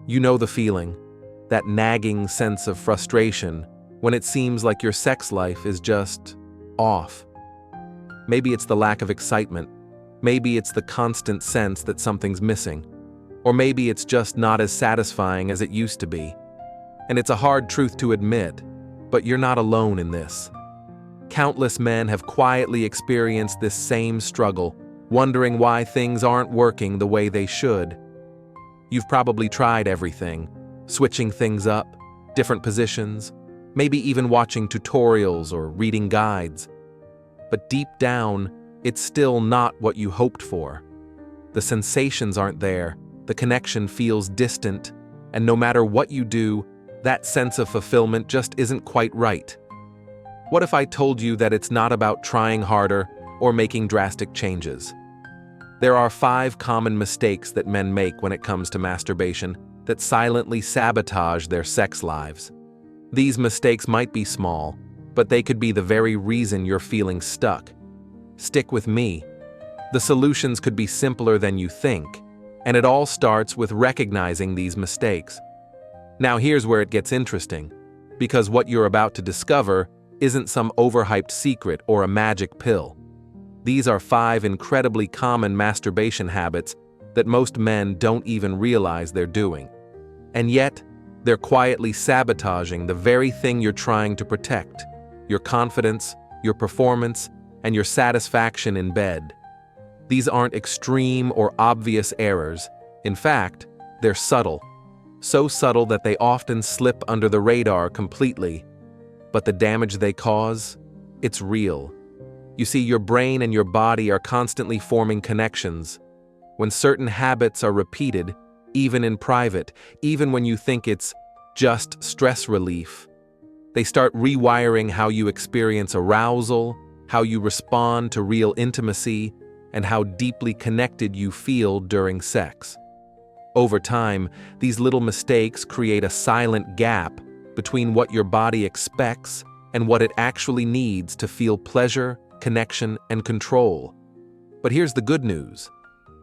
You know the feeling, that nagging sense of frustration when it seems like your sex life is just off. Maybe it's the lack of excitement. Maybe it's the constant sense that something's missing. Or maybe it's just not as satisfying as it used to be. And it's a hard truth to admit, but you're not alone in this. Countless men have quietly experienced this same struggle, wondering why things aren't working the way they should. You've probably tried everything, switching things up, different positions, maybe even watching tutorials or reading guides. But deep down, it's still not what you hoped for. The sensations aren't there, the connection feels distant, and no matter what you do, that sense of fulfillment just isn't quite right. What if I told you that it's not about trying harder or making drastic changes? There are 5 common mistakes that men make when it comes to masturbation that silently sabotage their sex lives. These mistakes might be small, but they could be the very reason you're feeling stuck. Stick with me. The solutions could be simpler than you think, and it all starts with recognizing these mistakes. Now here's where it gets interesting, because what you're about to discover isn't some overhyped secret or a magic pill. These are 5 incredibly common masturbation habits that most men don't even realize they're doing. And yet, they're quietly sabotaging the very thing you're trying to protect: your confidence, your performance, and your satisfaction in bed. These aren't extreme or obvious errors. In fact, they're subtle. So subtle that they often slip under the radar completely. But the damage they cause, it's real. You see, your brain and your body are constantly forming connections. When certain habits are repeated, even in private, even when you think it's just stress relief, they start rewiring how you experience arousal, how you respond to real intimacy, and how deeply connected you feel during sex. Over time, these little mistakes create a silent gap between what your body expects and what it actually needs to feel pleasure, connection, and control. But here's the good news.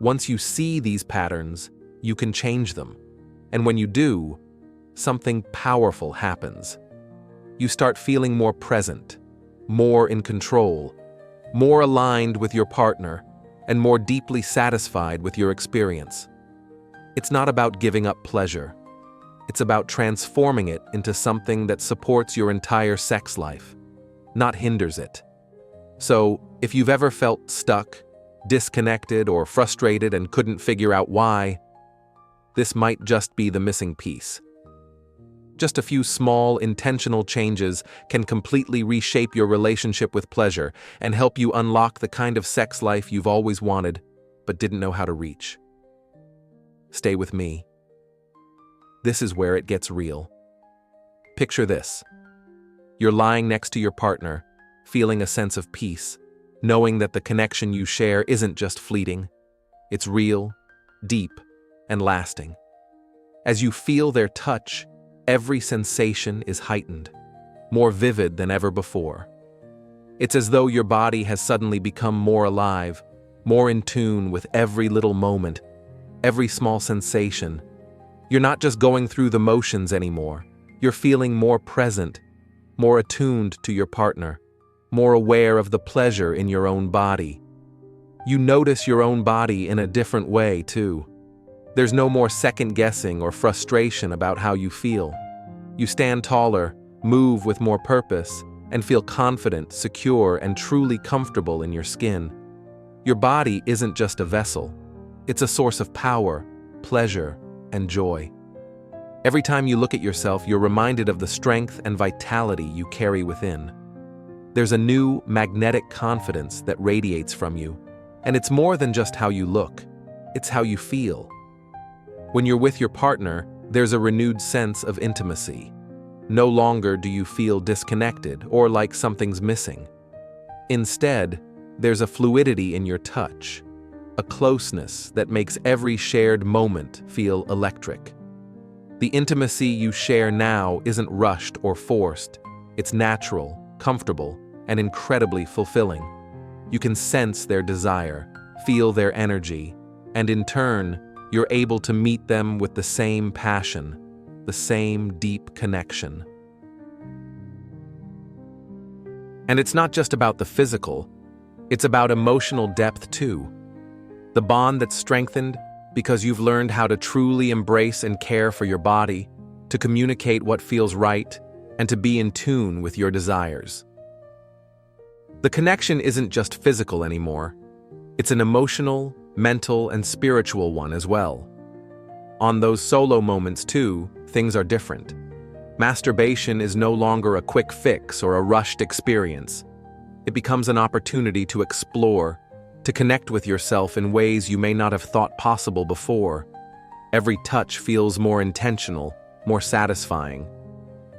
Once you see these patterns, you can change them. And when you do, something powerful happens. You start feeling more present, more in control, more aligned with your partner, and more deeply satisfied with your experience. It's not about giving up pleasure. It's about transforming it into something that supports your entire sex life, not hinders it. So, if you've ever felt stuck, disconnected, or frustrated and couldn't figure out why, this might just be the missing piece. Just a few small, intentional changes can completely reshape your relationship with pleasure and help you unlock the kind of sex life you've always wanted but didn't know how to reach. Stay with me. This is where it gets real. Picture this. You're lying next to your partner, feeling a sense of peace, knowing that the connection you share isn't just fleeting. It's real, deep, and lasting. As you feel their touch, every sensation is heightened, more vivid than ever before. It's as though your body has suddenly become more alive, more in tune with every little moment, every small sensation. You're not just going through the motions anymore. You're feeling more present, more attuned to your partner, more aware of the pleasure in your own body. You notice your own body in a different way, too. There's no more second-guessing or frustration about how you feel. You stand taller, move with more purpose, and feel confident, secure, and truly comfortable in your skin. Your body isn't just a vessel. It's a source of power, pleasure, and joy. Every time you look at yourself, you're reminded of the strength and vitality you carry within. There's a new, magnetic confidence that radiates from you, and it's more than just how you look. It's how you feel. When you're with your partner, there's a renewed sense of intimacy. No longer do you feel disconnected or like something's missing. Instead, there's a fluidity in your touch, a closeness that makes every shared moment feel electric. The intimacy you share now isn't rushed or forced. It's natural, comfortable, and incredibly fulfilling. You can sense their desire, feel their energy, and in turn, you're able to meet them with the same passion, the same deep connection. And it's not just about the physical, it's about emotional depth too. The bond that's strengthened because you've learned how to truly embrace and care for your body, to communicate what feels right, and to be in tune with your desires. The connection isn't just physical anymore. It's an emotional, mental, and spiritual one as well. On those solo moments too, things are different. Masturbation is no longer a quick fix or a rushed experience. It becomes an opportunity to explore, to connect with yourself in ways you may not have thought possible before. Every touch feels more intentional, more satisfying.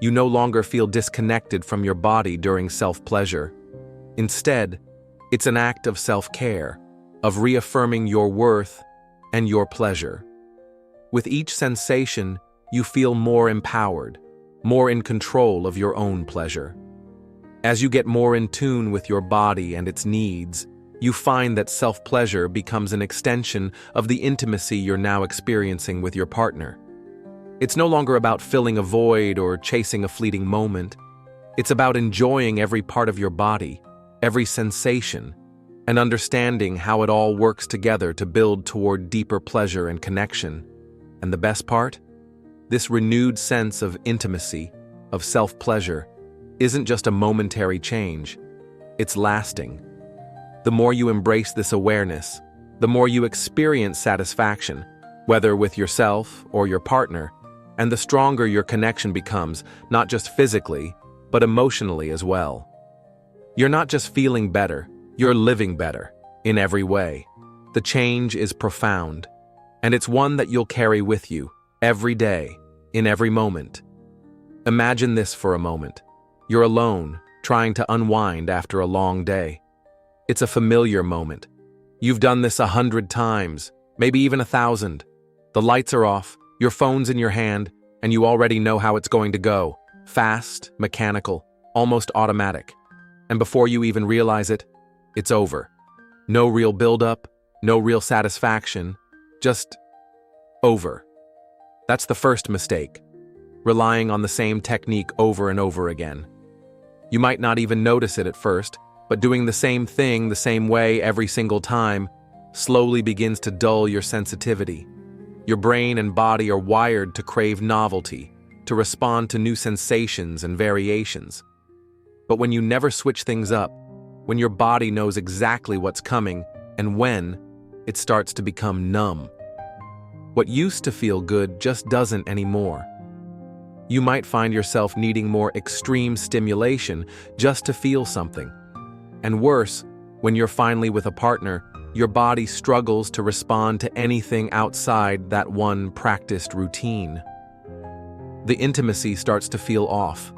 You no longer feel disconnected from your body during self-pleasure. Instead, it's an act of self-care, of reaffirming your worth and your pleasure. With each sensation, you feel more empowered, more in control of your own pleasure. As you get more in tune with your body and its needs, you find that self-pleasure becomes an extension of the intimacy you're now experiencing with your partner. It's no longer about filling a void or chasing a fleeting moment. It's about enjoying every part of your body, every sensation, and understanding how it all works together to build toward deeper pleasure and connection. And the best part? This renewed sense of intimacy, of self-pleasure, isn't just a momentary change. It's lasting. The more you embrace this awareness, the more you experience satisfaction, whether with yourself or your partner, and the stronger your connection becomes, not just physically, but emotionally as well. You're not just feeling better, you're living better, in every way. The change is profound, and it's one that you'll carry with you, every day, in every moment. Imagine this for a moment. You're alone, trying to unwind after a long day. It's a familiar moment. You've done this 100 times, maybe even 1,000. The lights are off, your phone's in your hand, and you already know how it's going to go. Fast, mechanical, almost automatic. And before you even realize it, it's over. No real build-up, no real satisfaction, just over. That's the first mistake, relying on the same technique over and over again. You might not even notice it at first, but doing the same thing the same way every single time slowly begins to dull your sensitivity. Your brain and body are wired to crave novelty, to respond to new sensations and variations. But when you never switch things up, when your body knows exactly what's coming and when, it starts to become numb. What used to feel good just doesn't anymore. You might find yourself needing more extreme stimulation just to feel something. And worse, when you're finally with a partner, your body struggles to respond to anything outside that one practiced routine. The intimacy starts to feel off.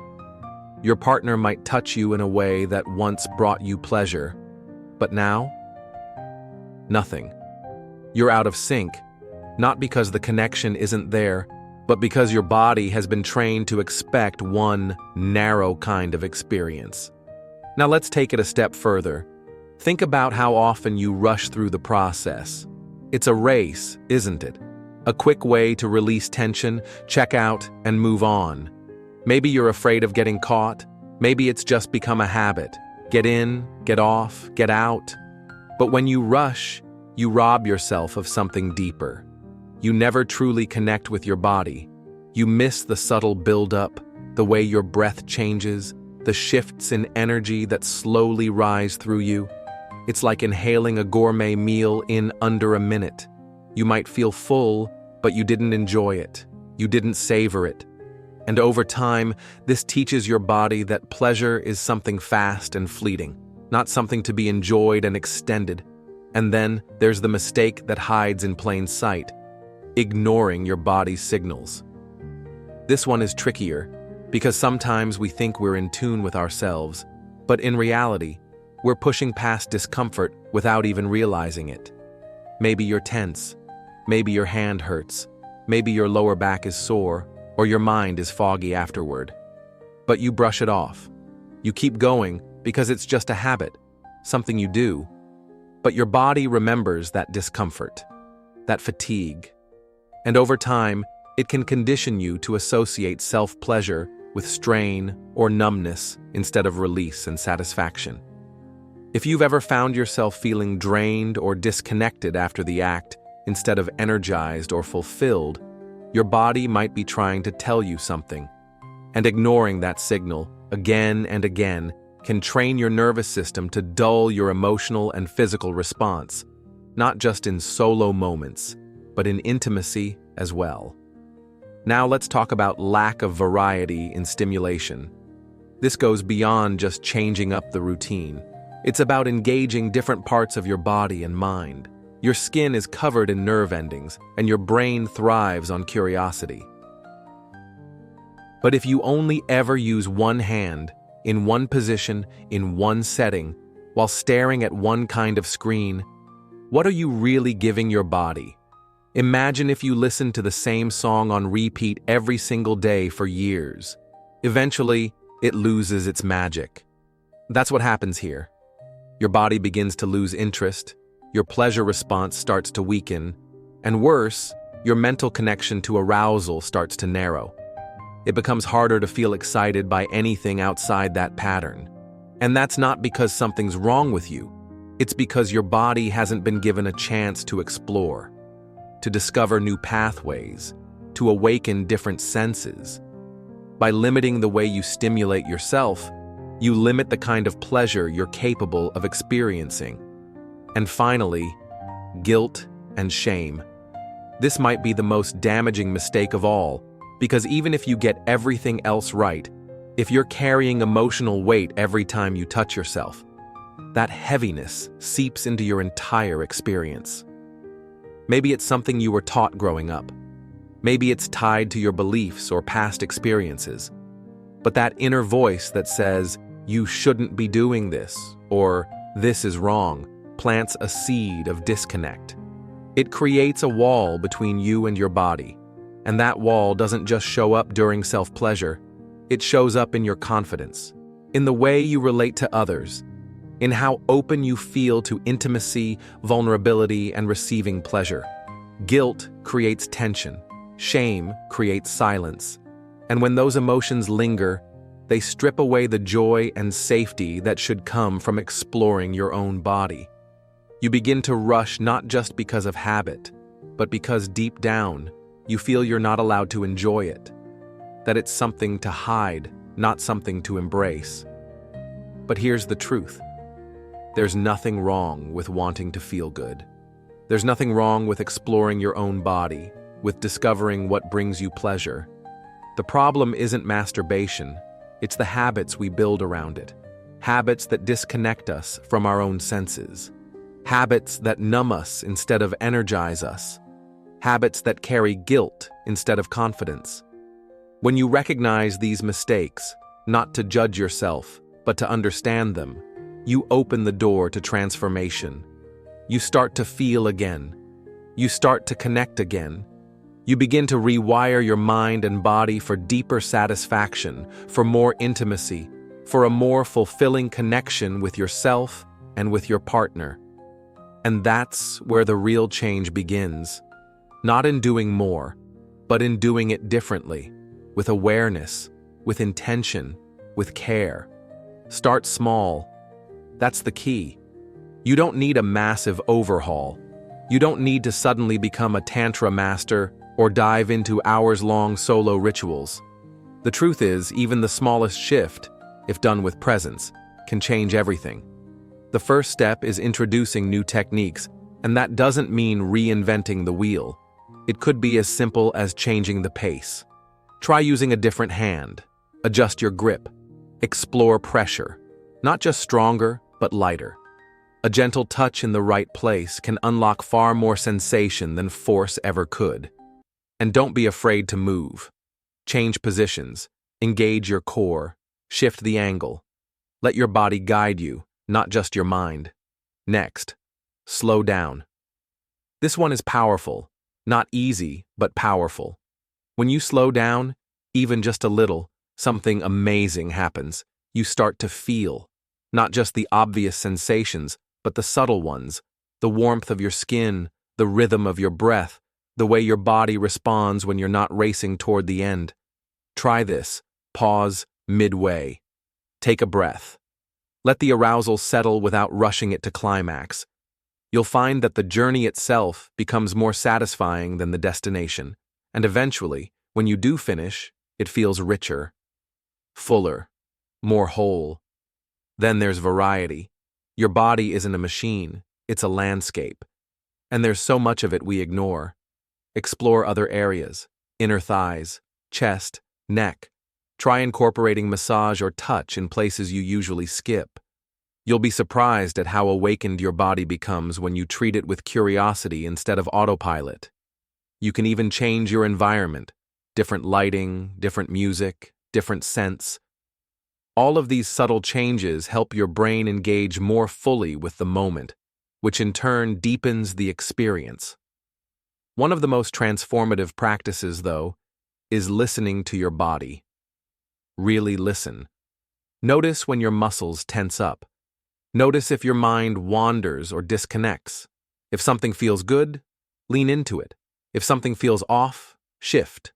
Your partner might touch you in a way that once brought you pleasure, but now, nothing. You're out of sync, not because the connection isn't there, but because your body has been trained to expect one narrow kind of experience. Now let's take it a step further. Think about how often you rush through the process. It's a race, isn't it? A quick way to release tension, check out, and move on. Maybe you're afraid of getting caught. Maybe it's just become a habit. Get in, get off, get out. But when you rush, you rob yourself of something deeper. You never truly connect with your body. You miss the subtle buildup, the way your breath changes, the shifts in energy that slowly rise through you. It's like inhaling a gourmet meal in under a minute. You might feel full, but you didn't enjoy it. You didn't savor it. And over time, this teaches your body that pleasure is something fast and fleeting, not something to be enjoyed and extended. And then there's the mistake that hides in plain sight, ignoring your body's signals. This one is trickier, because sometimes we think we're in tune with ourselves, but in reality, we're pushing past discomfort without even realizing it. Maybe you're tense, maybe your hand hurts, maybe your lower back is sore, or your mind is foggy afterward. But you brush it off. You keep going because it's just a habit, something you do. But your body remembers that discomfort, that fatigue, And over time, it can condition you to associate self-pleasure with strain or numbness instead of release and satisfaction. If you've ever found yourself feeling drained or disconnected after the act instead of energized or fulfilled, your body might be trying to tell you something. And ignoring that signal again and again can train your nervous system to dull your emotional and physical response, not just in solo moments, but in intimacy as well. Now let's talk about lack of variety in stimulation. This goes beyond just changing up the routine. It's about engaging different parts of your body and mind. Your skin is covered in nerve endings, and your brain thrives on curiosity. But if you only ever use one hand, in one position, in one setting, while staring at one kind of screen, what are you really giving your body? Imagine if you listened to the same song on repeat every single day for years. Eventually, it loses its magic. That's what happens here. Your body begins to lose interest, your pleasure response starts to weaken, and worse, your mental connection to arousal starts to narrow. It becomes harder to feel excited by anything outside that pattern. And that's not because something's wrong with you. It's because your body hasn't been given a chance to explore, to discover new pathways, to awaken different senses. By limiting the way you stimulate yourself, you limit the kind of pleasure you're capable of experiencing. And finally, guilt and shame. This might be the most damaging mistake of all, because even if you get everything else right, if you're carrying emotional weight every time you touch yourself, that heaviness seeps into your entire experience. Maybe it's something you were taught growing up. Maybe it's tied to your beliefs or past experiences. But that inner voice that says, "You shouldn't be doing this," or "This is wrong," plants a seed of disconnect. It creates a wall between you and your body. And that wall doesn't just show up during self-pleasure. It shows up in your confidence, in the way you relate to others, in how open you feel to intimacy, vulnerability, and receiving pleasure. Guilt creates tension. Shame creates silence. And when those emotions linger, they strip away the joy and safety that should come from exploring your own body. You begin to rush not just because of habit, but because deep down, you feel you're not allowed to enjoy it, that it's something to hide, not something to embrace. But here's the truth. There's nothing wrong with wanting to feel good. There's nothing wrong with exploring your own body, with discovering what brings you pleasure. The problem isn't masturbation, it's the habits we build around it. Habits that disconnect us from our own senses. Habits that numb us instead of energize us. Habits that carry guilt instead of confidence. When you recognize these mistakes, not to judge yourself, but to understand them, you open the door to transformation. You start to feel again. You start to connect again. You begin to rewire your mind and body for deeper satisfaction, for more intimacy, for a more fulfilling connection with yourself and with your partner. And that's where the real change begins. Not in doing more, but in doing it differently, with awareness, with intention, with care. Start small. That's the key. You don't need a massive overhaul. You don't need to suddenly become a tantra master or dive into hours-long solo rituals. The truth is, even the smallest shift, if done with presence, can change everything. The first step is introducing new techniques, and that doesn't mean reinventing the wheel. It could be as simple as changing the pace. Try using a different hand. Adjust your grip. Explore pressure. Not just stronger, but lighter. A gentle touch in the right place can unlock far more sensation than force ever could. And don't be afraid to move. Change positions. Engage your core. Shift the angle. Let your body guide you, not just your mind. Next, slow down. This one is powerful. Not easy, but powerful. When you slow down, even just a little, something amazing happens. You start to feel, not just the obvious sensations, but the subtle ones, the warmth of your skin, the rhythm of your breath, the way your body responds when you're not racing toward the end. Try this. Pause midway. Take a breath. Let the arousal settle without rushing it to climax. You'll find that the journey itself becomes more satisfying than the destination, and eventually, when you do finish, it feels richer, fuller, more whole. Then there's variety. Your body isn't a machine, it's a landscape. And there's so much of it we ignore. Explore other areas: inner thighs, chest, neck. Try incorporating massage or touch in places you usually skip. You'll be surprised at how awakened your body becomes when you treat it with curiosity instead of autopilot. You can even change your environment: different lighting, different music, different scents. All of these subtle changes help your brain engage more fully with the moment, which in turn deepens the experience. One of the most transformative practices, though, is listening to your body. Really listen. Notice when your muscles tense up. Notice if your mind wanders or disconnects. If something feels good, lean into it. If something feels off, shift.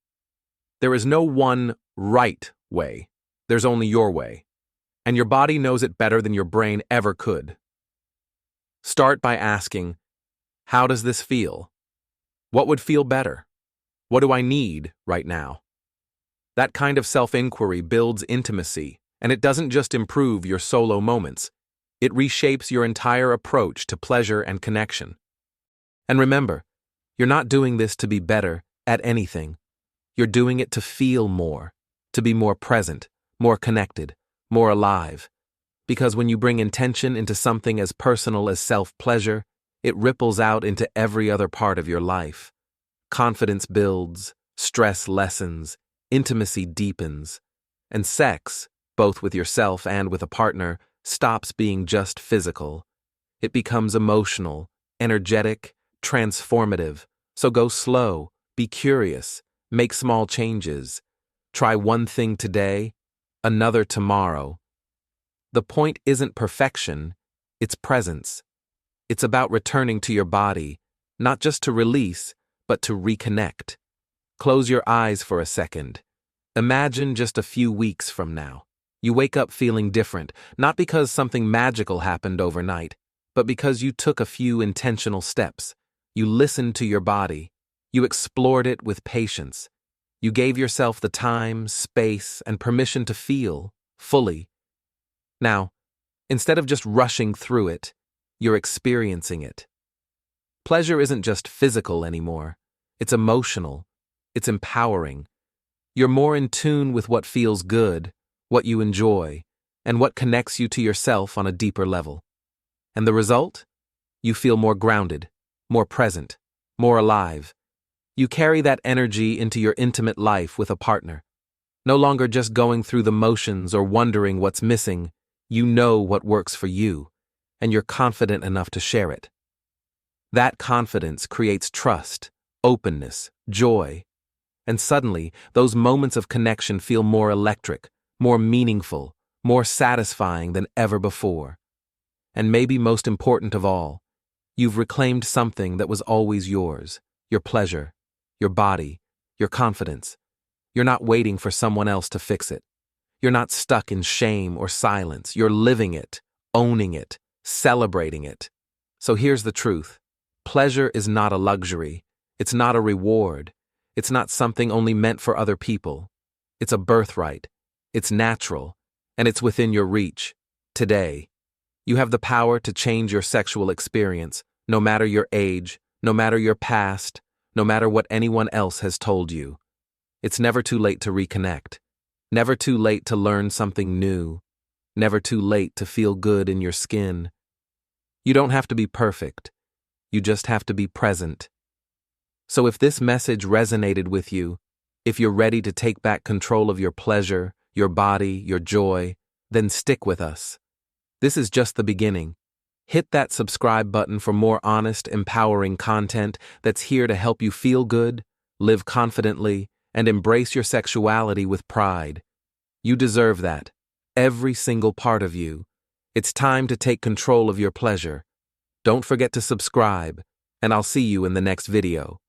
There is no one right way. There's only your way. And your body knows it better than your brain ever could. Start by asking, how does this feel? What would feel better? What do I need right now? That kind of self-inquiry builds intimacy, and it doesn't just improve your solo moments. It reshapes your entire approach to pleasure and connection. And remember, you're not doing this to be better at anything. You're doing it to feel more, to be more present, more connected, more alive. Because when you bring intention into something as personal as self-pleasure, it ripples out into every other part of your life. Confidence builds, stress lessens, intimacy deepens, and sex, both with yourself and with a partner, stops being just physical. It becomes emotional, energetic, transformative. So go slow, be curious, make small changes. Try one thing today, another tomorrow. The point isn't perfection, it's presence. It's about returning to your body, not just to release, but to reconnect. Close your eyes for a second. Imagine just a few weeks from now. You wake up feeling different, not because something magical happened overnight, but because you took a few intentional steps. You listened to your body. You explored it with patience. You gave yourself the time, space, and permission to feel fully. Now, instead of just rushing through it, you're experiencing it. Pleasure isn't just physical anymore. It's emotional. It's empowering. You're more in tune with what feels good, what you enjoy, and what connects you to yourself on a deeper level. And the result? You feel more grounded, more present, more alive. You carry that energy into your intimate life with a partner. No longer just going through the motions or wondering what's missing. You know what works for you, and you're confident enough to share it. That confidence creates trust, openness, joy, and suddenly those moments of connection feel more electric, more meaningful, more satisfying than ever before. And maybe most important of all, you've reclaimed something that was always yours: your pleasure, your body, your confidence. You're not waiting for someone else to fix it. You're not stuck in shame or silence. You're living it, owning it, celebrating it. So here's the truth. Pleasure is not a luxury. It's not a reward. It's not something only meant for other people. It's a birthright. It's natural, and it's within your reach. Today, you have the power to change your sexual experience, no matter your age, no matter your past, no matter what anyone else has told you. It's never too late to reconnect. Never too late to learn something new. Never too late to feel good in your skin. You don't have to be perfect. You just have to be present. So if this message resonated with you, if you're ready to take back control of your pleasure, your body, your joy, then stick with us. This is just the beginning. Hit that subscribe button for more honest, empowering content that's here to help you feel good, live confidently, and embrace your sexuality with pride. You deserve that. Every single part of you. It's time to take control of your pleasure. Don't forget to subscribe, and I'll see you in the next video.